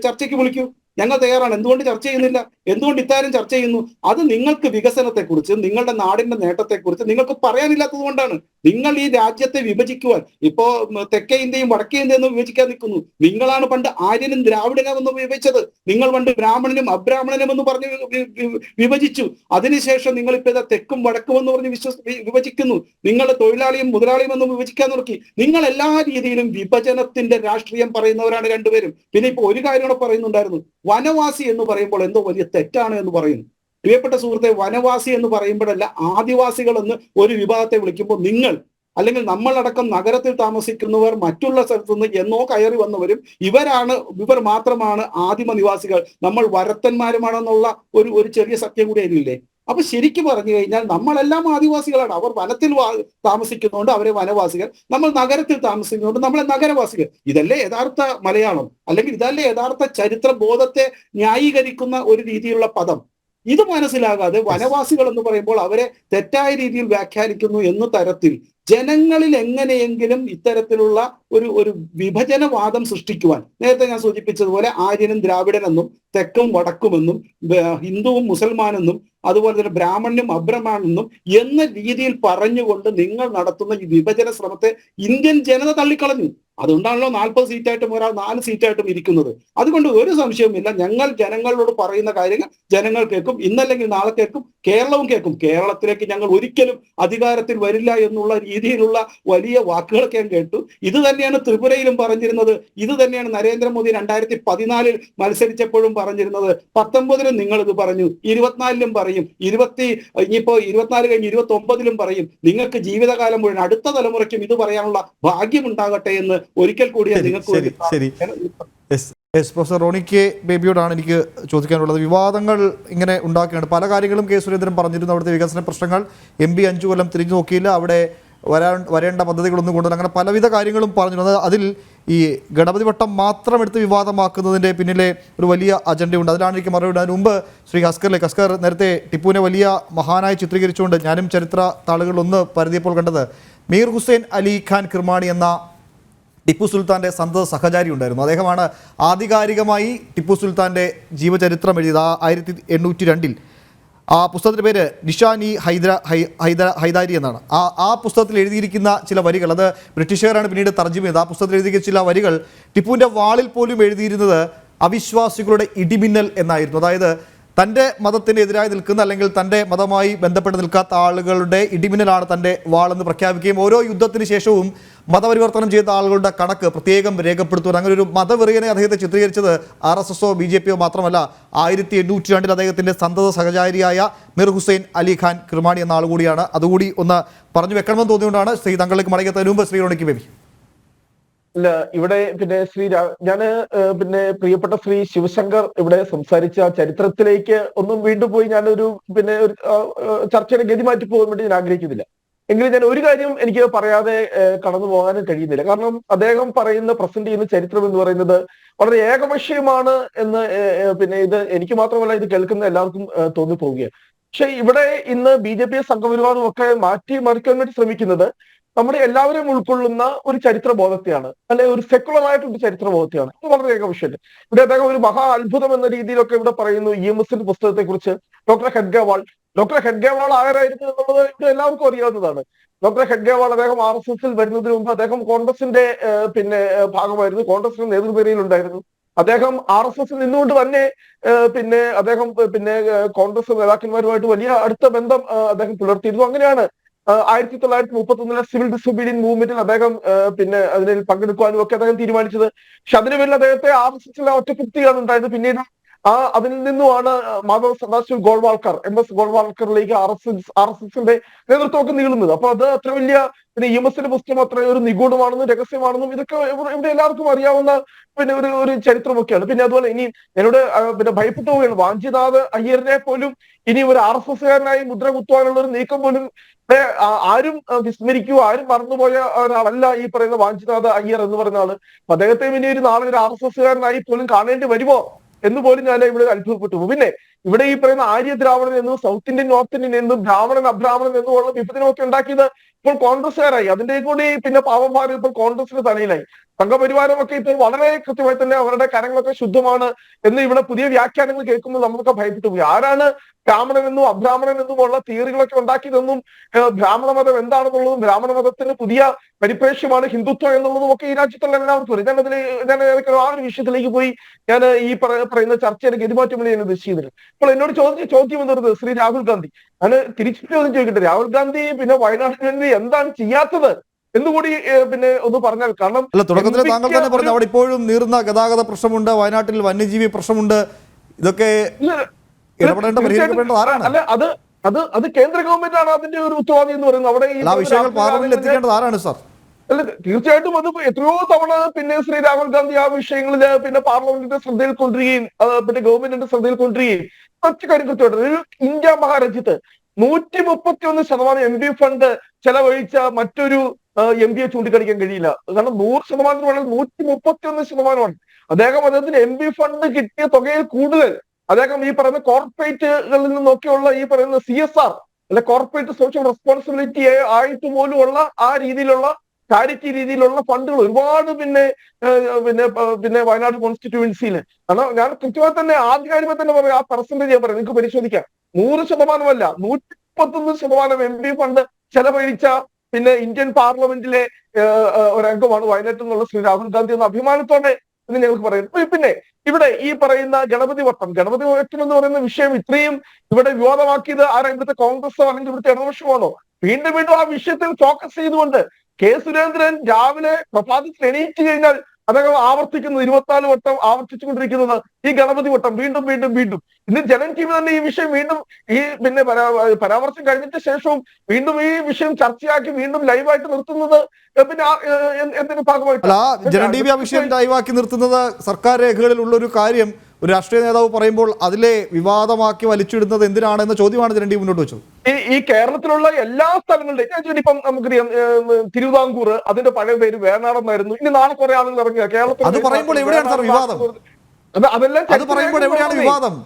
ചർച്ചയ്ക്ക് വിളിക്കൂ. ഞങ്ങൾ തയ്യാറാണ്. എന്തുകൊണ്ട് ചർച്ച ചെയ്യുന്നില്ല? എന്തുകൊണ്ട് ഇത്താരം ചർച്ച ചെയ്യുന്നു? അത് നിങ്ങൾക്ക് വികസനത്തെക്കുറിച്ച്, നിങ്ങളുടെ നാടിന്റെ നേട്ടത്തെക്കുറിച്ച് നിങ്ങൾക്ക് പറയാനില്ലാത്തത് കൊണ്ടാണ്. നിങ്ങൾ ഈ രാജ്യത്തെ വിഭജിക്കുവാൻ ഇപ്പോ തെക്കേ ഇന്ത്യയും വടക്കേ ഇന്ത്യയും എന്ന് വിഭജിക്കാൻ നിൽക്കുന്നു. നിങ്ങളാണ് പണ്ട് ആര്യനും ദ്രാവിഡനും എന്ന് വിഭജിച്ചത്. നിങ്ങൾ പണ്ട് ബ്രാഹ്മണനും അബ്രാഹ്മണനും എന്ന് പറഞ്ഞ് വിഭജിച്ചു. അതിനുശേഷം നിങ്ങൾ ഇപ്പൊ ഇതാ തെക്കും വടക്കും എന്ന് പറഞ്ഞ് വിഭജിക്കുന്നു. നിങ്ങൾ തൊഴിലാളിയും മുതലാളിയും എന്ന് വിഭജിക്കാൻ നോക്കി. നിങ്ങൾ എല്ലാ രീതിയിലും വിഭജനത്തിന്റെ രാഷ്ട്രീയം പറയുന്നവരാണ് രണ്ടുപേരും. പിന്നെ ഇപ്പൊ ഒരു കാര്യം കൂടെ പറയുന്നുണ്ടായിരുന്നു, വനവാസി എന്ന് പറയുമ്പോൾ എന്തോ വലിയ തെറ്റാണ് എന്ന് പറയുന്നു. പ്രിയപ്പെട്ട സുഹൃത്തെ, വനവാസി എന്ന് പറയുമ്പോഴല്ല, ആദിവാസികൾ എന്ന് ഒരു വിഭാഗത്തെ വിളിക്കുമ്പോൾ നിങ്ങൾ അല്ലെങ്കിൽ നമ്മളടക്കം നഗരത്തിൽ താമസിക്കുന്നവർ മറ്റുള്ള സ്ഥലത്തുനിന്ന് എന്നോ കയറി വന്നവരും ഇവർ മാത്രമാണ് ആദിമ നിവാസികൾ, നമ്മൾ വരത്തന്മാരുമാണെന്നുള്ള ഒരു ചെറിയ സത്യം കൂടി അതിലില്ലേ? അപ്പൊ ശരിക്കും പറഞ്ഞു കഴിഞ്ഞാൽ നമ്മളെല്ലാം ആദിവാസികളാണ്. അവർ വനത്തിൽ താമസിക്കുന്നതുകൊണ്ട് അവരെ വനവാസികൾ, നമ്മൾ നഗരത്തിൽ താമസിക്കുന്നതുകൊണ്ട് നമ്മളെ നഗരവാസികൾ. ഇതല്ലേ യഥാർത്ഥ മലയാളം? അല്ലെങ്കിൽ ഇതല്ലേ യഥാർത്ഥ ചരിത്ര ബോധത്തെ ന്യായീകരിക്കുന്ന ഒരു രീതിയിലുള്ള പദം? ഇത് മനസ്സിലാകാതെ വനവാസികൾ എന്ന് പറയുമ്പോൾ അവരെ തെറ്റായ രീതിയിൽ വ്യാഖ്യാനിക്കുന്നു എന്ന തരത്തിൽ ജനങ്ങളിൽ എങ്ങനെയെങ്കിലും ഇത്തരത്തിലുള്ള ഒരു വിഭജനവാദം സൃഷ്ടിക്കുവാൻ, നേരത്തെ ഞാൻ സൂചിപ്പിച്ചതുപോലെ ആര്യനും ദ്രാവിഡനെന്നും തെക്കും വടക്കുമെന്നും ഹിന്ദുവും മുസൽമാനെന്നും അതുപോലെ തന്നെ ബ്രാഹ്മണനും അബ്രഹ്മണെന്നും എന്ന രീതിയിൽ പറഞ്ഞുകൊണ്ട് നിങ്ങൾ നടത്തുന്ന ഈ വിഭജന ശ്രമത്തെ ഇന്ത്യൻ ജനത തള്ളിക്കളഞ്ഞു. അതുകൊണ്ടാണല്ലോ 40 സീറ്റായിട്ടും ഒരാൾ 4 സീറ്റായിട്ടും ഇരിക്കുന്നത്. അതുകൊണ്ട് ഒരു സംശയവുമില്ല, ഞങ്ങൾ ജനങ്ങളോട് പറയുന്ന കാര്യങ്ങൾ ജനങ്ങൾ കേൾക്കും, ഇന്നല്ലെങ്കിൽ നാളെ കേൾക്കും, കേരളവും കേൾക്കും. കേരളത്തിലേക്ക് ഞങ്ങൾ ഒരിക്കലും അധികാരത്തിൽ വരില്ല എന്നുള്ള രീതിയിലുള്ള വലിയ വാക്കുകളൊക്കെ ഞാൻ കേട്ടു. ഇത് തന്നെയാണ് ത്രിപുരയിലും പറഞ്ഞിരുന്നത്. ഇത് തന്നെയാണ് നരേന്ദ്രമോദി 2014 മത്സരിച്ചപ്പോഴും പറഞ്ഞിരുന്നത്. 19 നിങ്ങൾ ഇത് പറഞ്ഞു, 24 പറയും, ഇനിയിപ്പോ 24 കഴിഞ്ഞ് 29 പറയും. നിങ്ങൾക്ക് ജീവിതകാലം മുഴുവൻ അടുത്ത തലമുറയ്ക്കും ഇത് പറയാനുള്ള ഭാഗ്യമുണ്ടാകട്ടെ എന്ന് ഒരിക്കൽ കൂടി പ്രൊഫസർ റോണി കെ ബേബിയോടാണ് എനിക്ക് ചോദിക്കാനുള്ളത്. വിവാദങ്ങൾ ഇങ്ങനെ ഉണ്ടാക്കുകയാണ്. പല കാര്യങ്ങളും കെ സുരേന്ദ്രൻ പറഞ്ഞിരുന്നു. അവിടുത്തെ വികസന പ്രശ്നങ്ങൾ MP 5 കൊല്ലം തിരിഞ്ഞു നോക്കിയില്ല, അവിടെ വരേണ്ട പദ്ധതികളൊന്നും കൊണ്ടുവന്നില്ല, അങ്ങനെ പലവിധ കാര്യങ്ങളും പറഞ്ഞിരുന്നത്. അതിൽ ഈ ഗണപതി വട്ടം മാത്രം എടുത്ത് വിവാദമാക്കുന്നതിൻ്റെ പിന്നിലെ ഒരു വലിയ അജണ്ടയുണ്ട്. അതിലാണ് എനിക്ക് മറുപടി. അതിന് മുമ്പ് ശ്രീ ഹസ്കറിലേക്ക്, ഹസ്കർ നേരത്തെ ടിപ്പുവിനെ വലിയ മഹാനായി ചിത്രീകരിച്ചുകൊണ്ട് ഞാനും ചരിത്ര താളുകളിലൊന്ന് പരതിയപ്പോൾ കണ്ടത് മീർ ഹുസൈൻ അലി ഖാൻ കിർമാണി എന്ന ടിപ്പു സുൽത്താൻ്റെ സന്തത സഹചാരി ഉണ്ടായിരുന്നു. അദ്ദേഹമാണ് ആധികാരികമായി ടിപ്പു സുൽത്താൻ്റെ ജീവചരിത്രം എഴുതിയത് 1802. ആ പുസ്തകത്തിൻ്റെ പേര് നിഷാനി ഹൈദാരി എന്നാണ്. ആ പുസ്തകത്തിൽ എഴുതിയിരിക്കുന്ന ചില വരികൾ, അത് ബ്രിട്ടീഷുകാരാണ് പിന്നീട് തർജ്ജമ ചെയ്തത്. ആ പുസ്തകത്തിൽ എഴുതിയ ചില വരികൾ ടിപ്പുവിൻ്റെ വാളിൽ പോലും എഴുതിയിരുന്നത് അവിശ്വാസികളുടെ ഇടിമിന്നൽ എന്നായിരുന്നു. അതായത് തൻ്റെ മതത്തിനെതിരായി നിൽക്കുന്ന അല്ലെങ്കിൽ തൻ്റെ മതമായി ബന്ധപ്പെട്ട് നിൽക്കാത്ത ആളുകളുടെ ഇടിമിന്നലാണ് തൻ്റെ വാളെന്ന് പ്രഖ്യാപിക്കുകയും ഓരോ യുദ്ധത്തിന് ശേഷവും മതപരിവർത്തനം ചെയ്ത ആളുകളുടെ കണക്ക് പ്രത്യേകം രേഖപ്പെടുത്തുവാൻ, അങ്ങനെ ഒരു മതവെറിയനെ അദ്ദേഹത്തെ ചിത്രീകരിച്ചത് RSSO BJPയോ മാത്രമല്ല, 1802 അദ്ദേഹത്തിൻ്റെ സന്തത സഹചാരിയായ മീർ ഹുസൈൻ അലി ഖാൻ കിർമാണി എന്ന ആൾ കൂടിയാണ്. അതുകൂടി ഒന്ന് പറഞ്ഞു വെക്കണമെന്ന് തോന്നിയുകൊണ്ടാണ് ശ്രീ തങ്ങളിലേക്ക് മടങ്ങിയെത്തുന്നതിന് മുമ്പ് ശ്രീ റോണിക്ക് ബേബി. അല്ല, ഇവിടെ പിന്നെ ഞാന് പ്രിയപ്പെട്ട ശ്രീ ശിവശങ്കർ ഇവിടെ സംസാരിച്ച ചരിത്രത്തിലേക്ക് ഒന്നും വീണ്ടും പോയി ഞാനൊരു ഒരു ചർച്ചയുടെ ഗതി മാറ്റി പോകാൻ വേണ്ടി ഞാൻ ആഗ്രഹിക്കുന്നില്ല. എങ്കിലും ഞാൻ ഒരു കാര്യം എനിക്ക് പറയാതെ കടന്നു പോകാനും കഴിയുന്നില്ല. കാരണം അദ്ദേഹം പ്രസന്റ് ചെയ്യുന്ന ചരിത്രം എന്ന് പറയുന്നത് വളരെ ഏകപക്ഷീയമാണ് എന്ന് ഇത് എനിക്ക് മാത്രമല്ല ഇത് കേൾക്കുന്ന എല്ലാവർക്കും തോന്നിപ്പോവുകയാണ്. പക്ഷെ ഇവിടെ ഇന്ന് BJP സംഘപരിവാറും ഒക്കെ മാറ്റിമറിക്കാൻ വേണ്ടി ശ്രമിക്കുന്നത് നമ്മുടെ എല്ലാവരെയും ഉൾക്കൊള്ളുന്ന ഒരു ചരിത്ര ബോധത്തെയാണ്, അല്ലെ ഒരു സെക്കുലർ ആയിട്ടൊരു ചരിത്ര ബോധത്തെയാണ്. ഇത് വളരെ ഏകപക്ഷീയല്ല. ഇവിടെ അദ്ദേഹം ഒരു മഹാ അത്ഭുതം എന്ന രീതിയിലൊക്കെ ഇവിടെ പറയുന്നു EMSന്റെ പുസ്തകത്തെ കുറിച്ച്. ഡോക്ടർ ഹെഡ്ഗേവാൾ ആരായിരുന്നു എന്നുള്ളത് ഇത് എല്ലാവർക്കും അറിയാവുന്നതാണ്. ഡോക്ടർ ഹെഡ്ഗേവാൾ അദ്ദേഹം RSSൽ വരുന്നതിന് മുമ്പ് അദ്ദേഹം കോൺഗ്രസിന്റെ ഭാഗമായിരുന്നു, കോൺഗ്രസിന്റെ നേതൃനിരയിൽ ഉണ്ടായിരുന്നു. അദ്ദേഹം RSSൽ നിന്നുകൊണ്ട് തന്നെ അദ്ദേഹം കോൺഗ്രസ് നേതാക്കന്മാരുമായിട്ട് വലിയ അടുത്ത ബന്ധം അദ്ദേഹം പുലർത്തിയിരുന്നു. അങ്ങനെയാണ് 1931 സിവിൽ ഡിസൊബീഡിയൻ മൂവ്മെന്റിൽ അദ്ദേഹം അതിൽ പങ്കെടുക്കുവാനും ഒക്കെ അദ്ദേഹം തീരുമാനിച്ചത്. പക്ഷെ അതിനു പേരിൽ അദ്ദേഹത്തെ RSSലെ ഒറ്റപ്പെടുത്തുകയാണ് ഉണ്ടായത്. പിന്നീട് അതിൽ നിന്നുമാണ് മാധവ് സദാശിവ് ഗോൾവാൾക്കർ MS ഗോൾവാൾക്കറിലേക്ക് RSSന്റെ നേതൃത്വമൊക്കെ നീളുന്നത്. അപ്പൊ അത് അത്ര വലിയ EMSന്റെ പുസ്തകം അത്ര ഒരു നിഗൂഢമാണെന്നും രഹസ്യമാണെന്നും ഇതൊക്കെ ഇവിടെ എല്ലാവർക്കും അറിയാവുന്ന ഒരു ചരിത്രമൊക്കെയാണ്. പിന്നെ അതുപോലെ ഇനി എന്നോട് ഭയപ്പെട്ടു പോവുകയാണ്, വാഞ്ചിനാഥ് അയ്യറിനെ പോലും ഇനി ഒരു RSSകാരനായി മുദ്ര കുത്തുവാനുള്ള ഒരു നീക്കം പോലും ആരും വിസ്മരിക്കുക, ആരും മറന്നുപോയ ഒരാളല്ല ഈ പറയുന്ന വാഞ്ചിനാഥ് അയ്യർ എന്ന് പറയുന്ന ആള്. അദ്ദേഹത്തെ ഇനി നാളെ ഒരു RSSകാരനായി പോലും കാണേണ്ടി വരുമോ എന്ന് പോലും ഞാൻ ഇവിടെ അത്ഭുതപ്പെട്ടു. പിന്നെ ഇവിടെ ഈ പറയുന്ന ആര്യ ദ്രാവണൻ എന്നും സൗത്ത് ഇന്ത്യൻ നോർത്ത് ഇന്ത്യൻ എന്നും ബ്രാഹ്മണൻ അബ്രാഹ്മണൻ എന്നുമുള്ള വിഭജനമൊക്കെ ഉണ്ടാക്കിയത് ഇപ്പോൾ കോൺഗ്രസ്സുകാരായി. അതിന്റെ കൂടി പിന്നെ പാവഭാരം ഇപ്പോൾ കോൺഗ്രസിന് തലയിലായി. സംഘപരിവാരമൊക്കെ ഇപ്പോൾ വളരെ കൃത്യമായി തന്നെ അവരുടെ കരങ്ങളൊക്കെ ശുദ്ധമാണ് എന്ന് ഇവിടെ പുതിയ വ്യാഖ്യാനങ്ങൾ കേൾക്കുമ്പോൾ നമ്മളൊക്കെ ഭയപ്പെട്ടു പോയി. ആരാണ് ബ്രാഹ്മണനെന്നും അബ്രാഹ്മണനെന്നുമുള്ള തിയറികളൊക്കെ ഉണ്ടാക്കിയതെന്നും ബ്രാഹ്മണ മതം എന്താണെന്നുള്ളതും ബ്രാഹ്മണ മതത്തിന് പുതിയ പരിപ്രേക്ഷ്യമാണ് ഹിന്ദുത്വം എന്നുള്ളതും ഒക്കെ ഈ രാജ്യത്തുള്ള എല്ലാവർക്കും അറിയാം. ഞാൻ ആ ഒരു വിഷയത്തിലേക്ക് പോയി ഞാൻ ഈ പറയുന്ന ചർച്ചയുടെ ഗതിമാറ്റം ഞാൻ ഉദ്ദേശിക്കുന്നില്ല. ഇപ്പോൾ എന്നോട് ചോദിച്ച ചോദ്യം എന്ന് പറയുന്നത് ശ്രീ രാഹുൽ ഗാന്ധി, ഞാൻ തിരിച്ചു ചോദിക്കട്ടെ, രാഹുൽ ഗാന്ധി പിന്നെ വയനാട്ടിൽ വേണ്ടി എന്താണ് ചെയ്യാത്തത് എന്നുകൂടി പിന്നെ ഒന്ന് പറഞ്ഞാൽ. കാരണം അല്ല, തുടക്കത്തിൽ താങ്കൾ തന്നെ പറഞ്ഞു അവിടെ ഇപ്പോഴും നീറുന്ന ഗതാഗത പ്രശ്നമുണ്ട്, വയനാട്ടിൽ വന്യജീവി പ്രശ്നമുണ്ട്, ഇതൊക്കെ ഇടപെടേണ്ട പരിഹരിക്കപ്പെടേണ്ടത് ആരാണ്? അല്ല, അത് കേന്ദ്ര ഗവൺമെന്റ് ആണ് അതിന്റെ ഒരു ഉത്തരവാദി എന്ന് പറയുന്നത്. അവിടെ ആ വിഷയങ്ങൾ പാർലമെന്റിൽ എത്തിക്കേണ്ടത് ആരാണ് സാർ? അല്ല, തീർച്ചയായിട്ടും അത് എത്രയോ തവണ പിന്നെ ശ്രീ രാഹുൽ ഗാന്ധി ആ വിഷയങ്ങളിൽ പിന്നെ പാർലമെന്റിന്റെ ശ്രദ്ധയിൽ കൊണ്ടുവരികയും പിന്നെ ഗവൺമെന്റിന്റെ ശ്രദ്ധയിൽ കൊണ്ടുവരികയും മറ്റു കാര്യം കൃത്യമായിട്ട് ഒരു ഇന്ത്യ മഹാരാജ്യത്ത് 131% MP ഫണ്ട് ചെലവഴിച്ച മറ്റൊരു MP ചൂണ്ടിക്കാണിക്കാൻ കഴിയില്ല. കാരണം 100% വേണം, 131%. അദ്ദേഹത്തിന് MP ഫണ്ട് കിട്ടിയ തുകയിൽ കൂടുതൽ അദ്ദേഹം ഈ പറയുന്ന കോർപ്പറേറ്റുകളിൽ നിന്നൊക്കെയുള്ള ഈ പറയുന്ന CSR അല്ലെ കോർപ്പറേറ്റ് സോഷ്യൽ റെസ്പോൺസിബിലിറ്റി ആയിട്ട് പോലുമുള്ള ആ രീതിയിലുള്ള ചാരിറ്റി രീതിയിലുള്ള ഫണ്ടുകൾ ഒരുപാട് പിന്നെ വയനാട് കോൺസ്റ്റിറ്റ്യുവൻസിയിൽ. കാരണം ഞാൻ കൃത്യമായി തന്നെ ആധികാരികമായി തന്നെ പറയാം, ആ പെർസെന്റേജ് ഞാൻ പറയാം, നിങ്ങൾക്ക് പരിശോധിക്കാം. 100%, 131% MP ഫണ്ട് ചെലവഴിച്ച പിന്നെ ഇന്ത്യൻ പാർലമെന്റിലെ ഒരംഗമാണ് വയനാട്ടിൽ നിന്നുള്ള ശ്രീ രാഹുൽ ഗാന്ധി എന്ന അഭിമാനത്തോടെ എന്ന് ഞങ്ങൾക്ക് പറയുന്നു. പിന്നെ ഇവിടെ ഈ പറയുന്ന ഗണപതി വട്ടം എന്ന് പറയുന്ന വിഷയം ഇത്രയും ഇവിടെ വിവാദമാക്കിയത് ആരാ? ഇവിടുത്തെ കോൺഗ്രസോ അല്ലെങ്കിൽ ഇവിടുത്തെ ഇടതുപക്ഷമാണോ? വീണ്ടും ആ വിഷയത്തിൽ ഫോക്കസ് ചെയ്തുകൊണ്ട് സുരേന്ദ്രൻ രാവിലെ പ്രഭാതത്തിൽ എണീറ്റ് കഴിഞ്ഞാൽ അദ്ദേഹം ആവർത്തിക്കുന്നത് 24 വട്ടം ആവർത്തിച്ചുകൊണ്ടിരിക്കുന്നത് ഈ ഗണപതി വട്ടം വീണ്ടും. ഇന്ന് ജനൻ TV തന്നെ ഈ വിഷയം വീണ്ടും ഈ പിന്നെ പരാമർശം കഴിഞ്ഞിട്ട് ശേഷവും വീണ്ടും ഈ വിഷയം ചർച്ചയാക്കി വീണ്ടും ലൈവായിട്ട് നിർത്തുന്നത് പിന്നെ എന്തിന്റെ ഭാഗമായിട്ട് ജനൻ TV ആ വിഷയം ലൈവാക്കി നിർത്തുന്നത് സർക്കാർ രേഖകളിലുള്ള ഒരു കാര്യം ഒരു രാഷ്ട്രീയ നേതാവ് പറയുമ്പോൾ അതിലെ വിവാദമാക്കി വലിച്ചിടുന്നത് എന്തിനാണെന്ന ചോദ്യമാണ് ജനൻ TV മുന്നോട്ട് വെച്ചത്. ഈ കേരളത്തിലുള്ള എല്ലാ സ്ഥലങ്ങളുടെയും ഇപ്പം നമുക്കറിയാം, തിരുവിതാംകൂർ അതിന്റെ പഴയ പേര് വേണാടെന്നായിരുന്നു. ഇനി നാളെ കുറെ ആളുകൾ ഇറങ്ങിയ കേരളത്തിൽ അത് പറയുമ്പോൾ എവിടെയാണ് സാർ വിവാദം? അതെല്ലാം അത് പറയുമ്പോൾ എവിടെയാണ് വിവാദം?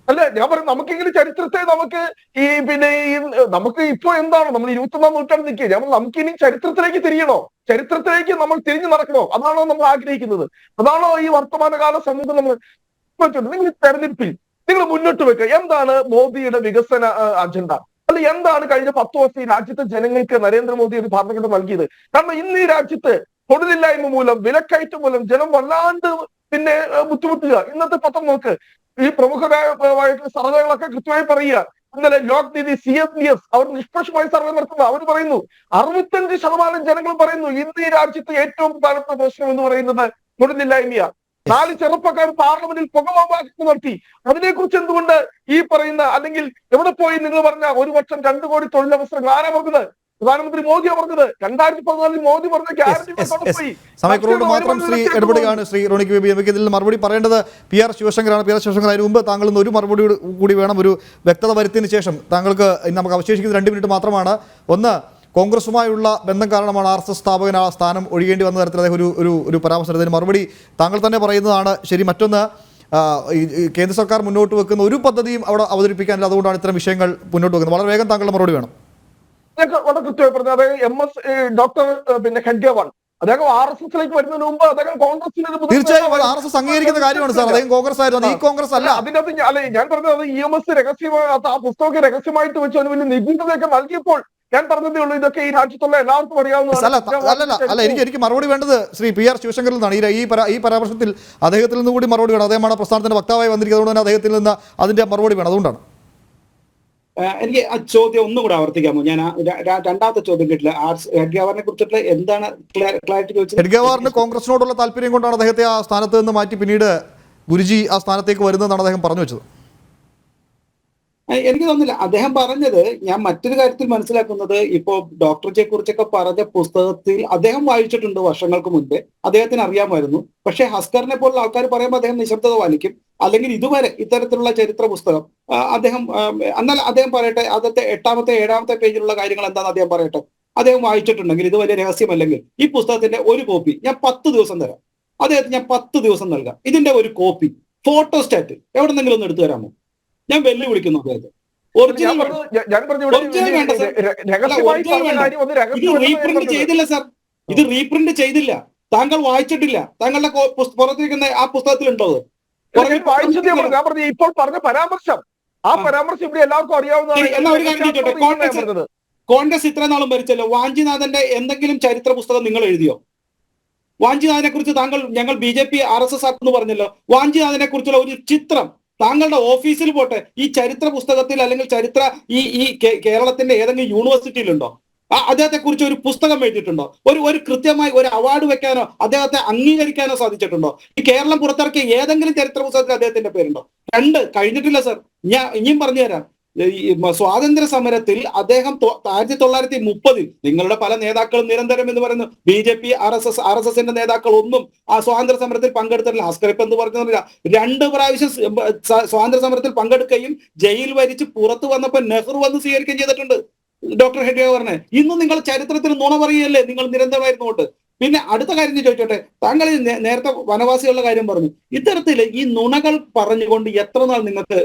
അല്ല, ഞാൻ പറയും, നമുക്കെങ്കിലും ചരിത്രത്തെ നമുക്ക് ഈ പിന്നെ ഈ നമുക്ക് ഇപ്പോ എന്താണ് നമ്മൾ 21-ാം നൂറ്റാണ്ട് നിൽക്കുക. നമുക്കിനി ചരിത്രത്തിലേക്ക് തിരിയണോ? ചരിത്രത്തിലേക്ക് നമ്മൾ തിരിഞ്ഞു നടക്കണോ? അതാണോ നമ്മൾ ആഗ്രഹിക്കുന്നത്? അതാണോ ഈ വർത്തമാനകാല സമൂഹം നമ്മൾ നിങ്ങൾ തെരഞ്ഞെടുപ്പിൽ നിങ്ങൾ മുന്നോട്ട് വെക്കുക? എന്താണ് മോദിയുടെ വികസന അജണ്ട? അല്ല, എന്താണ് കഴിഞ്ഞ 10 വർഷം ഈ രാജ്യത്തെ ജനങ്ങൾക്ക് നരേന്ദ്രമോദി ഒരു ഭരണഘടന നൽകിയത്? കാരണം ഇന്ന് ഈ രാജ്യത്ത് തൊഴിലില്ലായ്മ മൂലം വിലക്കയറ്റം മൂലം ജനം വല്ലാണ്ട് പിന്നെ ബുദ്ധിമുട്ടുക. ഇന്നത്തെ പത്രം നോക്ക്, ഈ പ്രമുഖരായിട്ടുള്ള സർവേകളൊക്കെ കൃത്യമായി പറയുക. ഇന്നലെ ലോക്നീതി CFDS അവർ നിഷ്പക്ഷമായി സർവേ നടത്തുന്നത് അവർ പറയുന്നു 65% ജനങ്ങൾ പറയുന്നു ഇന്ന് ഈ രാജ്യത്തെ ഏറ്റവും പ്രധാനപ്പെട്ട പ്രശ്നം എന്ന് പറയുന്നത് തൊഴിലില്ലായ്മയാണ്. 4 ചെറുപ്പക്കാർ പാർലമെന്റിൽ പുകവാക്യം നടത്തി. അതിനെക്കുറിച്ച് എന്തുകൊണ്ട് ഈ പറയുന്ന അല്ലെങ്കിൽ എവിടെ പോയി നിങ്ങൾ പറഞ്ഞ 1 വർഷം 2 കോടി തൊഴിലവസരങ്ങൾ ആരാ പറഞ്ഞത്? പ്രധാനമന്ത്രി മോദിയാണ് പറഞ്ഞത്. 2014 മോദി പറഞ്ഞ ഗ്യാരണ്ടി സമയക്കൂറോട് മാത്രം ശ്രീ ഇടപെടുകയാണ് ശ്രീ റോണിക്ക് ബേബി. നമുക്ക് ഇതിൽ മറുപടി പറയേണ്ടത് PR ശിവശങ്കറാണ്. PR ശിവശങ്കർ, അതിന് മുമ്പ് താങ്കൾ ഇന്ന് ഒരു മറുപടി കൂടി വേണം, ഒരു വ്യക്തത വരുത്തിയതിനു ശേഷം. താങ്കൾക്ക് നമുക്ക് അവശേഷിക്കുന്നത് 2 മിനിറ്റ് മാത്രമാണ്. ഒന്ന്, കോൺഗ്രസുമായുള്ള ബന്ധം കാരണമാണ് RSS സ്ഥാപകൻ ആ സ്ഥാനം ഒഴിയേണ്ടി വന്ന തരത്തിൽ അദ്ദേഹം ഒരു പരാമർശത്തിന് മറുപടി താങ്കൾ തന്നെ പറയുന്നതാണ് ശരി. മറ്റൊന്ന്, കേന്ദ്ര സർക്കാർ മുന്നോട്ട് വെക്കുന്ന ഒരു പദ്ധതിയും അവിടെ അവതരിപ്പിക്കാനില്ല, അതുകൊണ്ടാണ് ഇത്തരം വിഷയങ്ങൾ മുന്നോട്ട് വെക്കുന്നത്. വളരെ വേഗം താങ്കളുടെ മറുപടി വേണം. വളരെ കൃത്യമായി പറഞ്ഞു. അതായത് MS ഡോക്ടർ പിന്നെ ഖണ്ഡ്യവാൾ അദ്ദേഹം RSSലേക്ക് വരുന്നതിന് മുമ്പ് അദ്ദേഹം കോൺഗ്രസിന് തീർച്ചയായും RSS അംഗീകരിക്കുന്ന കാര്യമാണ് സാർ. അദ്ദേഹം കോൺഗ്രസ് ആയിരുന്നു, ഈ കോൺഗ്രസ് അല്ല. അതിനകത്ത് അല്ലെ ഞാൻ പറഞ്ഞത് EMS രഹസ്യമായി ആ പുസ്തകമൊക്കെ രഹസ്യമായിട്ട് വെച്ച് അതിന് വലിയ നിഗൂഢതയൊക്കെ നൽകിയപ്പോൾ ഞാൻ പറഞ്ഞതേ ഉള്ളൂ. ഇതൊക്കെ ഈ രാജ്യത്തുള്ള എല്ലാവർക്കും അറിയാവുന്നതാണ്. എനിക്ക് മറുപടി വേണ്ടത് ശ്രീ PR ശിവശങ്കറിൽ നിന്നാണ്. ഈ പരാമർശത്തിൽ അദ്ദേഹത്തിൽ നിന്ന് കൂടി മറുപടി വേണം. അദ്ദേഹമാണ് പ്രസ്ഥാനത്തിന്റെ വക്താവായി വന്നിരിക്കുന്നത്, അതുകൊണ്ട് തന്നെ അദ്ദേഹത്തിൽ നിന്ന് അതിന്റെ മറുപടി വേണം. അതുകൊണ്ടാണ് എനിക്ക് ആ ചോദ്യം ഒന്നും കൂടെ ആവർത്തിക്കാമോ? ഞാൻ രണ്ടാമത്തെ ചോദ്യം കേട്ടില്ല. ഹെഡ്ഗേവാറിനെ കുറിച്ചിട്ട് എന്താണ് ക്ലാരിറ്റി ചോദിച്ചത്? ഹെഡ്ഗേവാറിന് കോൺഗ്രസിനോടുള്ള താല്പര്യം കൊണ്ടാണ് അദ്ദേഹത്തെ ആ സ്ഥാനത്ത് നിന്ന് മാറ്റി പിന്നീട് ഗുരുജി ആ സ്ഥാനത്തേക്ക് വരുന്നതെന്നാണ് അദ്ദേഹം പറഞ്ഞു വെച്ചത്. എനിക്ക് തോന്നുന്നില്ല. അദ്ദേഹം പറഞ്ഞത് ഞാൻ മറ്റൊരു കാര്യത്തിൽ മനസ്സിലാക്കുന്നത്, ഇപ്പോ ഡോക്ടർ ജെ കുറിച്ചൊക്കെ പറഞ്ഞ പുസ്തകത്തിൽ അദ്ദേഹം വായിച്ചിട്ടുണ്ട് വർഷങ്ങൾക്ക് മുൻപേ, അദ്ദേഹത്തിന് അറിയാമായിരുന്നു. പക്ഷേ ഹസ്കറിനെ പോലുള്ള ആൾക്കാർ പറയുമ്പോൾ അദ്ദേഹം നിശബ്ദത പാലിക്കും. അല്ലെങ്കിൽ ഇതുവരെ ഇത്തരത്തിലുള്ള ചരിത്ര പുസ്തകം എന്നാൽ അദ്ദേഹം പറയട്ടെ, ആദ്യത്തെ 8ാമത്തെ 7ാമത്തെ പേജിലുള്ള കാര്യങ്ങൾ എന്താണെന്ന് അദ്ദേഹം പറയട്ടെ. അദ്ദേഹം വായിച്ചിട്ടുണ്ടെങ്കിൽ, ഇത് വലിയ രഹസ്യമല്ലെങ്കിൽ, ഈ പുസ്തകത്തിന്റെ ഒരു കോപ്പി ഞാൻ 10 ദിവസം തരാം. അദ്ദേഹത്തിന് ഞാൻ 10 ദിവസം നൽകാം. ഇതിന്റെ ഒരു കോപ്പി ഫോട്ടോസ്റ്റാറ്റ് എവിടെന്നെങ്കിലും ഒന്ന് എടുത്തു തരാമോ? ഞാൻ വെല്ലുവിളിക്കുന്നു അദ്ദേഹത്തെ. ഞാൻ ഒറിജിനൽ പറഞ്ഞു ഇവിടെ ഒറിജിനൽ വേണ്ട സർ. രഹസ്യമായി ഒറിജിനൽ പറഞ്ഞ വേണ്ട. കാര്യം ഒന്ന് ഇത് രഹസ്യമല്ലെന്ന് ഞാൻ റീപ്രിന്റ് പറഞ്ഞത്. ചെയ്തില്ല സർ. ഇത് റീപ്രിന്റ് ചെയ്തില്ല. താങ്കൾ വായിച്ചിട്ടില്ല. താങ്കളുടെ പുറത്തിരിക്കുന്ന ആ പുസ്തകത്തിലുണ്ടോ അത്? ഞാൻ വായിച്ചത് ഞാൻ പറഞ്ഞു ഇപ്പോൾ പറഞ്ഞ പരാമർശം, ആ പരാമർശം ഇവിടെ എല്ലാവർക്കും അറിയാവുന്നതാണ്. എന്നാ ഒരു കാര്യം ചോദിച്ചോട്ടെ, കോൺഗ്രസ് ഇത്ര നാളും ഭരിച്ചല്ലോ, വാഞ്ചിനാഥന്റെ എന്തെങ്കിലും ചരിത്ര പുസ്തകം നിങ്ങൾ എഴുതിയോ? വാഞ്ചിനാഥനെ കുറിച്ച് താങ്കൾ ഞങ്ങൾ BJP RSS ആക്കുന്നു പറഞ്ഞല്ലോ. വാഞ്ചിനാഥനെ കുറിച്ചുള്ള ഒരു ചിത്രം താങ്കളുടെ ഓഫീസിൽ പോട്ടെ, ഈ ചരിത്ര പുസ്തകത്തിൽ അല്ലെങ്കിൽ ചരിത്ര ഈ കേരളത്തിന്റെ ഏതെങ്കിലും യൂണിവേഴ്സിറ്റിയിലുണ്ടോ? അദ്ദേഹത്തെ കുറിച്ച് ഒരു പുസ്തകം എഴുതിയിട്ടുണ്ടോ? ഒരു കൃത്യമായി ഒരു അവാർഡ് വെക്കാനോ അദ്ദേഹത്തെ അംഗീകരിക്കാനോ സാധിച്ചിട്ടുണ്ടോ? ഈ കേരളം പുറത്തിറക്കിയ ഏതെങ്കിലും ചരിത്ര പുസ്തകത്തിൽ അദ്ദേഹത്തിന്റെ പേരുണ്ടോ? കഴിഞ്ഞിട്ടില്ല സർ. ഞാൻ ഇനിയും പറഞ്ഞു തരാം. ഈ സ്വാതന്ത്ര്യ സമരത്തിൽ അദ്ദേഹം 1930 നിങ്ങളുടെ പല നേതാക്കളും നിരന്തരം എന്ന് പറയുന്നു BJP RSSന്റെ നേതാക്കൾ ഒന്നും ആ സ്വാതന്ത്ര്യ സമരത്തിൽ പങ്കെടുത്തിട്ടില്ല. അസ്കറിപ്പ് എന്ന് പറഞ്ഞില്ല. 2 പ്രാവശ്യം സ്വാതന്ത്ര്യ സമരത്തിൽ പങ്കെടുക്കുകയും ജയിൽ വരിച്ച് പുറത്തു വന്നപ്പോൾ നെഹ്റു വന്ന് സ്വീകരിക്കുകയും ചെയ്തിട്ടുണ്ട് ഡോക്ടർ ഹെഡ്ഗേവാറിനെ. ഇന്നും നിങ്ങൾ ചരിത്രത്തിൽ നുണ പറയുകയല്ലേ നിങ്ങൾ നിരന്തരമായിരുന്നോട്ട്. പിന്നെ അടുത്ത കാര്യം ചോദിച്ചോട്ടെ, താങ്കൾ നേരത്തെ വനവാസികളുടെ കാര്യം പറഞ്ഞു. ഇത്തരത്തില് ഈ നുണകൾ പറഞ്ഞുകൊണ്ട് എത്ര നാൾ നിങ്ങൾക്ക്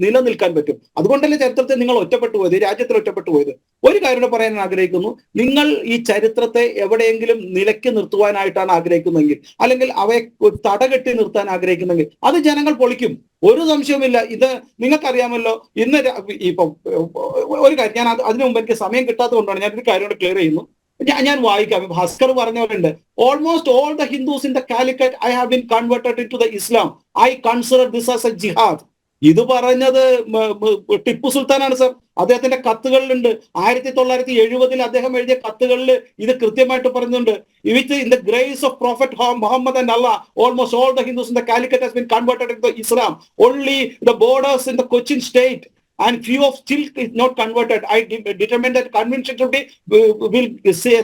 നിലനിൽക്കാൻ പറ്റും? അതുകൊണ്ടല്ലേ ചരിത്രത്തിൽ നിങ്ങൾ ഒറ്റപ്പെട്ടു പോയത്, രാജ്യത്തിൽ ഒറ്റപ്പെട്ടു പോയത്. ഒരു കാര്യം പറയാൻ ആഗ്രഹിക്കുന്നു. നിങ്ങൾ ഈ ചരിത്രത്തെ എവിടെയെങ്കിലും നിലയ്ക്ക് നിർത്തുവാനായിട്ടാണ് ആഗ്രഹിക്കുന്നതെങ്കിൽ, അല്ലെങ്കിൽ അവയെ തടകെട്ടി നിർത്താൻ ആഗ്രഹിക്കുന്നെങ്കിൽ അത് ജനങ്ങൾ പൊളിക്കും. ഒരു സംശയവുമില്ല. ഇത് നിങ്ങൾക്കറിയാമല്ലോ. ഇന്ന് ഇപ്പം ഒരു കാര്യം ഞാൻ അതിനു മുമ്പ് എനിക്ക് സമയം കിട്ടാത്തത് കൊണ്ടാണ് ഞാനൊരു കാര്യം കൂടെ ക്ലിയർ ചെയ്യുന്നു. ഞാൻ വായിക്കാം. ഭാസ്കർ പറഞ്ഞവരുണ്ട്, almost all the Hindus in the Calicut I have been converted in to the Islam. I consider this as a jihad. ഇത് പറഞ്ഞത് ടിപ്പു സുൽത്താനാണ് സർ. അദ്ദേഹത്തിന്റെ കത്തുകളിലുണ്ട്. 1970 അദ്ദേഹം എഴുതിയ കത്തുകളിൽ ഇത് കൃത്യമായിട്ട് പറഞ്ഞുണ്ട്. With in the grace of prophet Muhammad and Allah almost all the Hindus in the Calicut has been converted in to Islam. Only the borders in the Cochin state and few of still is not converted. I determined that convention today will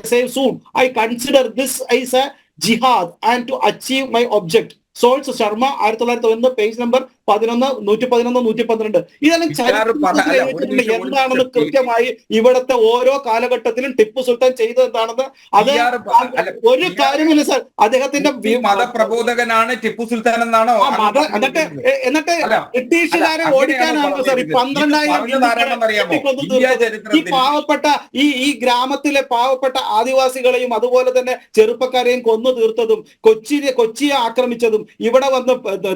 say soon. I consider this as a jihad and to achieve my object. സോൾസ് Sharma 1901 page number 11, 111, 112. ഇതെല്ലാം ചരിത്രത്തിൽ എന്താണെന്ന് കൃത്യമായി ഇവിടുത്തെ ഓരോ കാലഘട്ടത്തിലും ടിപ്പു സുൽത്താൻ ചെയ്തത് എന്താണെന്ന് അത് ഒരു കാര്യമില്ല സർ. അദ്ദേഹത്തിന്റെ മതപ്രബോധകനാണ് ടിപ്പു സുൽത്താൻ എന്നാണോ? എന്നിട്ട് ബ്രിട്ടീഷുകാരെ ഓടിക്കാനാണ് സർ ഈ 12,000 ഈ പാവപ്പെട്ട ഈ ഗ്രാമത്തിലെ പാവപ്പെട്ട ആദിവാസികളെയും അതുപോലെ തന്നെ ചെറുപ്പക്കാരെയും കൊന്നു തീർത്തതും കൊച്ചിയെ ആക്രമിച്ചതും ഇവിടെ വന്ന്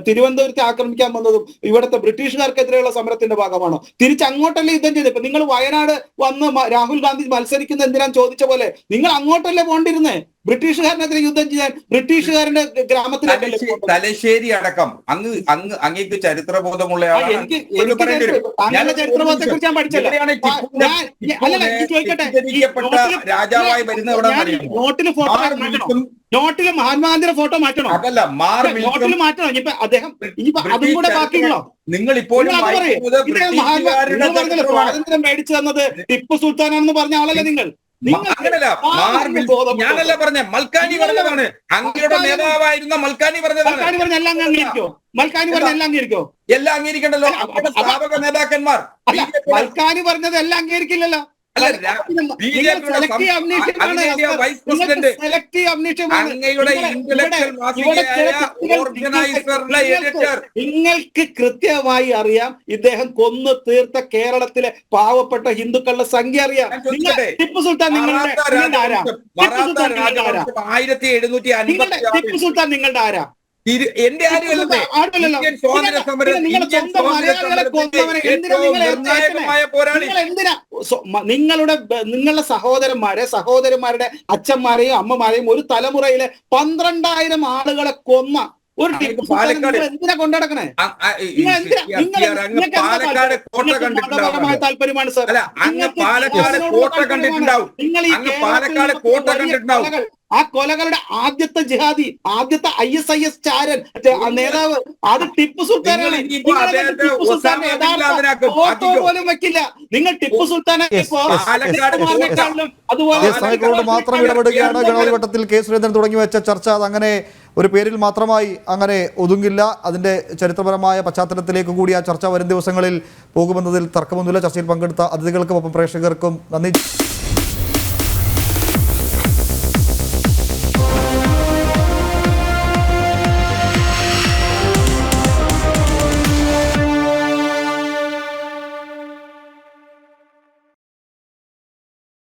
തിരുവനന്തപുരത്തെ ആക്രമിക്കാൻ വന്നതും ഇവിടുത്തെ ബ്രിട്ടീഷുകാർക്കെതിരെയുള്ള സമരത്തിന്റെ ഭാഗമാണോ? തിരിച്ചങ്ങോട്ടല്ലേ യുദ്ധം ചെയ്തത്? ഇപ്പൊ നിങ്ങൾ വയനാട് വന്ന് രാഹുൽ ഗാന്ധി മത്സരിക്കുന്ന എന്തിനാന്ന് ചോദിച്ച പോലെ നിങ്ങൾ അങ്ങോട്ടല്ലേ പോണ്ടിരുന്നേ ബ്രിട്ടീഷുകാരനെതിരെ യുദ്ധം ചെയ്യാൻ? ബ്രിട്ടീഷുകാരന്റെ ഗ്രാമത്തിലേക്ക് തലശ്ശേരി അടക്കം അങ്ങേക്ക് ചരിത്രബോധമുള്ള എനിക്ക് ചരിത്രബോധത്തെ കുറിച്ച് ഞാൻ പഠിച്ചല്ലോ. രാജാവായി വരുന്ന നോട്ടില് ഫോട്ടോ മാറ്റണം. നോട്ടില് മഹാത്മാഗാന്ധിയുടെ ഫോട്ടോ മാറ്റണം. അതല്ല, നോട്ടിൽ മാറ്റണം. ഇനിയിപ്പോ അദ്ദേഹം ഇനിയിപ്പോ അതും കൂടെ ബാക്കിയുള്ളോ? നിങ്ങൾ ഇപ്പോഴും സ്വാതന്ത്ര്യം മേടിച്ചു തന്നത് ടിപ്പു സുൽത്താനാണെന്ന് പറഞ്ഞ ആളല്ലേ നിങ്ങൾ? ഞാനല്ല പറഞ്ഞ, മൽക്കാനി പറഞ്ഞതാണ്. അങ്ങയുടെ നേതാവായിരുന്ന മൽക്കാനി പറഞ്ഞതാണ്. എല്ലാം അംഗീകരിക്കോ? മൽക്കാനി പറഞ്ഞ എല്ലാം അംഗീകരിക്കോ? എല്ലാം അംഗീകരിക്കണ്ടല്ലോ. സ്ഥാപക നേതാക്കന്മാർ മൽക്കാനി പറഞ്ഞത് എല്ലാം അംഗീകരിക്കില്ലല്ലോ. നിങ്ങൾക്ക് കൃത്യമായി അറിയാം ഇദ്ദേഹം കൊന്നു തീർത്ത കേരളത്തിലെ പാവപ്പെട്ട ഹിന്ദുക്കളുടെ സംഖ്യ അറിയാം. ടിപ്പു സുൽത്താൻ നിങ്ങളുടെ ആരാ? ടിപ്പു സുൽത്താൻ നിങ്ങളുടെ ആരാ? എന്റെ ആരുമല്ലേ? സ്വാതന്ത്ര്യ സമരം നിങ്ങളുടെ സഹോദരന്മാരുടെ അച്ഛന്മാരെയും അമ്മമാരെയും ഒരു തലമുറയിലെ 12,000 ആളുകളെ കൊന്ന ഒരു എന്തിനാ കൊണ്ടുനടക്കണേ? പാലക്കാട് കോട്ട കണ്ടിട്ടുണ്ടാവും. താല്പര്യമാണ് സാർ. അങ്ങ് പാലക്കാട് കോട്ട കണ്ടിട്ടുണ്ടാവും. പാലക്കാട് കോട്ട കണ്ടിട്ടുണ്ടാവും. ആ കൊലകളുടെ ആദ്യത്തെ ജിഹാദി, ആദ്യത്തെ ISIS ചാരൻ നേതാവ് അത് ടിപ്പു സുൽത്താനാണ്. ഫോട്ടോ പോലും വെക്കില്ല നിങ്ങൾ ടിപ്പു സുൽത്താനെ. അതുപോലെ മാത്രം ഇടപെടുകയാണ്. ഗണപതിവട്ടത്തിൽ കെ സുരേന്ദ്രൻ തുടങ്ങി വെച്ച ചർച്ച അതങ്ങനെ ഒരു പേരിൽ മാത്രമായി അങ്ങനെ ഒതുങ്ങില്ല. അതിൻ്റെ ചരിത്രപരമായ പശ്ചാത്തലത്തിലേക്ക് കൂടി ആ ചർച്ച വരും ദിവസങ്ങളിൽ പോകുമെന്നതിൽ തർക്കമൊന്നുമില്ല. ചർച്ചയിൽ പങ്കെടുത്ത അതിഥികൾക്കും ഒപ്പം പ്രേക്ഷകർക്കും നന്ദി.